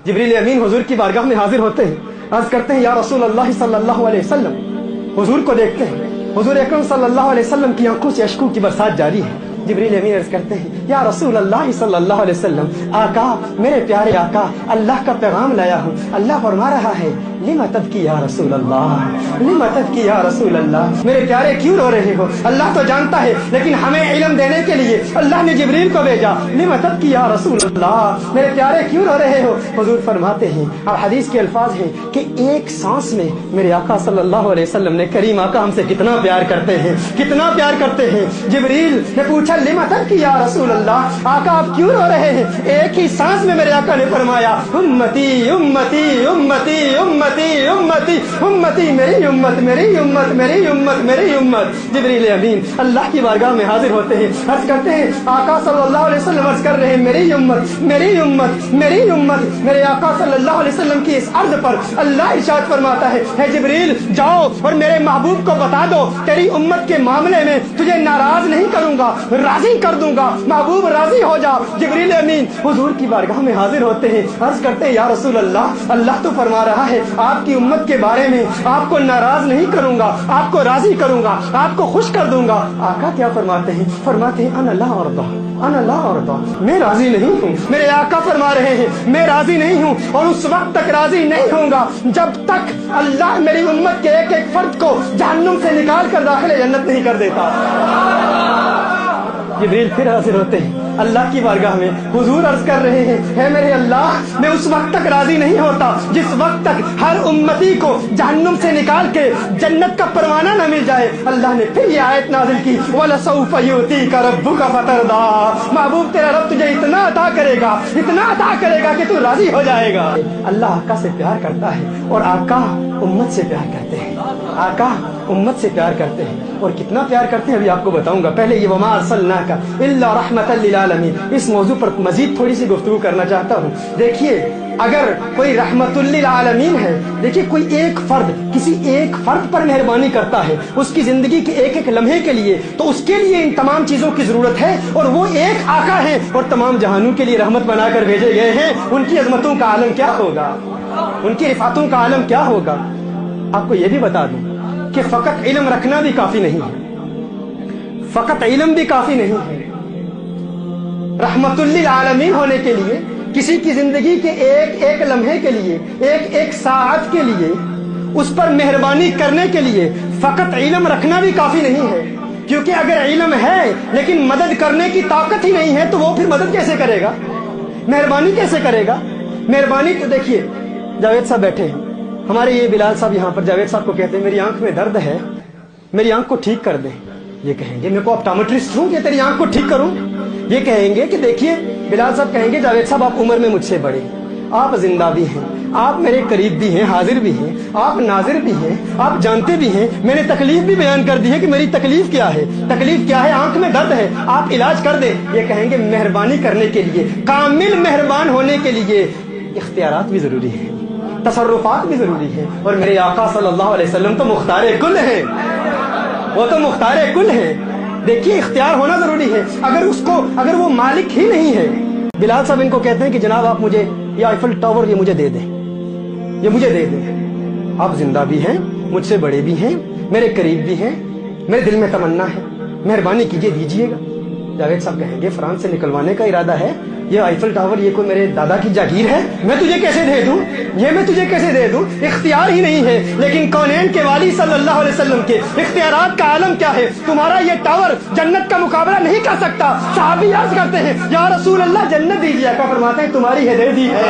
जिब्रील अमीन हुजूर की बारगाह में हाजिर होते हैं, अर्ज करते हैं या रसूल अल्लाह सल्लल्लाहु अलैहि वसल्लम। हुजूर को देखते हैं, हुजूर अकरम सल्लल्लाहु अलैहि वसल्लम की आंखों से अश्कों की बरसात जारी है। जिब्रील अमीन अर्ज करते हैं या रसूल अल्लाह सल्लल्लाहु अलैहि वसल्लम, आका मेरे प्यारे आका, अल्लाह का पैगाम लाया हूँ। अल्लाह फरमा रहा है लिमा तबकी या रसूल अल्लाह, लिमा तबकी या रसूल अल्लाह। मेरे प्यारे क्यों रो रहे हो? अल्लाह तो जानता है, लेकिन हमें इल्म देने के लिए अल्लाह ने जिब्रील को भेजा। लिमा तबकी या रसूल अल्लाह, मेरे प्यारे क्यों रो रहे हो? हुजूर फरमाते हैं, और हदीस के अल्फाज हैं कि एक सांस में मेरे आका सल्लल्लाहु अलैहि वसल्लम ने, करीम आका हमसे कितना प्यार करते हैं, कितना प्यार करते हैं। जिब्रील ने पूछा लिमा तबकी या रसूल अल्लाह, आका आप क्यों रो रहे हैं? एक ही सांस में मेरे आका ने फरमाया उम्मती उम्मती उम्मती उम्मती उम्मती उम्मती, मेरी उम्मत मेरी उम्मत मेरी उम्मत मेरी उम्मत। जिब्रील अमीन अल्लाह की बारगाह में हाजिर होते हैं, अर्ज करते हैं आका सल्लल्लाहु अलैहि वसल्लम अर्ज कर रहे हैं मेरी उम्मत मेरी उम्मत मेरी उम्मत। मेरे आका सल्लल्लाहु अलैहि वसल्लम की इस अर्ज पर अल्लाह इरशाद फरमाता है जिब्रील जाओ और मेरे महबूब को बता दो तेरी उम्मत के मामले में तुझे नाराज नहीं करूंगा, राजी कर दूंगा। महबूब राजी हो जा। जिब्रील अमीन हुजूर की बारगाह में हाजिर होते हैं, अर्ज करते हैं या रसूल अल्लाह, अल्लाह तो फरमा रहा है आपकी उम्मत के बारे में आपको नाराज नहीं करूंगा, आपको राजी करूंगा, आपको खुश कर दूंगा। आका क्या फरमाते हैं? फरमाते हैं अना ला अर्दा, अना ला अर्दा, मैं राजी नहीं हूँ। मेरे आका फरमा रहे हैं मैं राजी नहीं हूँ, और उस वक्त तक राजी नहीं होऊंगा जब तक अल्लाह मेरी उम्मत के एक एक फर्द को जहन्नुम से निकाल कर दाखिले जन्नत नहीं कर देता। जिब्रील फिर हाजिर होते हैं अल्लाह की बारगाह में, हुजूर अर्ज कर रहे हैं है मेरे अल्लाह, मैं उस वक्त तक राजी नहीं होता जिस वक्त तक हर उम्मती को जहन्नुम से निकाल के जन्नत का परवाना न मिल जाए। अल्लाह ने फिर ये आयत नाज़िल की वलसौफ युतीका रब्बुका फतरदा, महबूब तेरा रब तुझे इतना अता करेगा कि तू राजी हो जाएगा। अल्लाह आका से प्यार करता है और आका उम्मत से प्यार करते हैं, आका उम्मत से प्यार करते हैं। और कितना प्यार करते हैं अभी आपको बताऊंगा। पहले ये वमा अरसलनाका इल्ला रहमतल लिल आलमीन, इस मौजू पर मजीद थोड़ी सी गुफ्तगू करना चाहता हूँ। देखिए अगर कोई रहमतुल लिल आलमीन है, देखिए कोई एक फर्द किसी एक फर्द पर मेहरबानी करता है उसकी जिंदगी के एक एक लम्हे के लिए, तो उसके लिए इन तमाम चीजों की जरूरत है। और वो एक आका है और तमाम जहानों के लिए रहमत बनाकर भेजे गए हैं। उनकी अजमतों का आलम क्या होगा, उनकी रिफातों का आलम क्या होगा। आपको ये भी बता दूं कि फकत इल्म रखना भी काफी नहीं है, फकत इल्म भी काफी नहीं है। रहमतुल लिल आलमीन होने के लिए, किसी की जिंदगी के एक एक लम्हे के लिए, एक एक साअत के लिए, उस पर मेहरबानी करने के लिए फकत इल्म रखना भी काफी नहीं है। क्योंकि अगर इल्म है लेकिन मदद करने की ताकत ही नहीं है तो वो फिर मदद कैसे करेगा, मेहरबानी कैसे करेगा। मेहरबानी तो देखिए जावेद साहब बैठे हैं, हमारे ये बिलाल साहब यहाँ पर जावेद साहब को कहते हैं मेरी आंख में दर्द है, मेरी आंख को ठीक कर दे। ये कहेंगे मैं को ऑप्टोमेट्रिस्ट हूँ कि तेरी आंख को ठीक करूँ। ये कहेंगे कि देखिए बिलाल साहब कहेंगे जावेद साहब आप उम्र में मुझसे बड़े, आप जिंदा भी हैं, आप मेरे करीब भी हैं, हाजिर भी हैं, आप नाजिर भी हैं, आप जानते भी हैं। मैंने तकलीफ भी बयान कर दी है कि मेरी तकलीफ क्या है, तकलीफ क्या है, आंख में दर्द है, आप इलाज कर दे। ये कहेंगे मेहरबानी करने के लिए, कामिल मेहरबान होने के लिए इख्तियारात भी जरूरी है, तसर्रुफात भी जरूरी है। और मेरे आका सल्लल्लाहु अलैहि वसल्लम तो मुख्तारे कुल है, वो तो मुख्तारे कुल है। देखिए इख्तियार होना जरूरी है। अगर वो मालिक ही नहीं है, बिलाल साहब इनको कहते हैं कि जनाब आप मुझे ये आईफल टावर ये मुझे दे दें, ये मुझे दे दें। आप जिंदा भी हैं, मुझसे बड़े भी हैं, मेरे करीब भी हैं, मेरे दिल में तमन्ना है, मेहरबानी कीजिए दीजिएगा। जावेद साहब कहेंगे फ्रांस से निकलवाने का इरादा है, ये आईफल टावर ये कोई मेरे दादा की जागीर है, मैं तुझे कैसे दे दूं, ये मैं तुझे कैसे दे दूं। इख्तियार ही नहीं है। लेकिन कौनैन के वाली सल्लल्लाहु अलैहि वसल्लम के इख्तियारात का आलम क्या है। तुम्हारा ये टावर जन्नत का मुकाबला नहीं कर सकता। सहाबी अर्ज करते हैं या रसूल अल्लाह जन्नत दीजिए, आका फरमाते हैं तुम्हारी है दे दी है।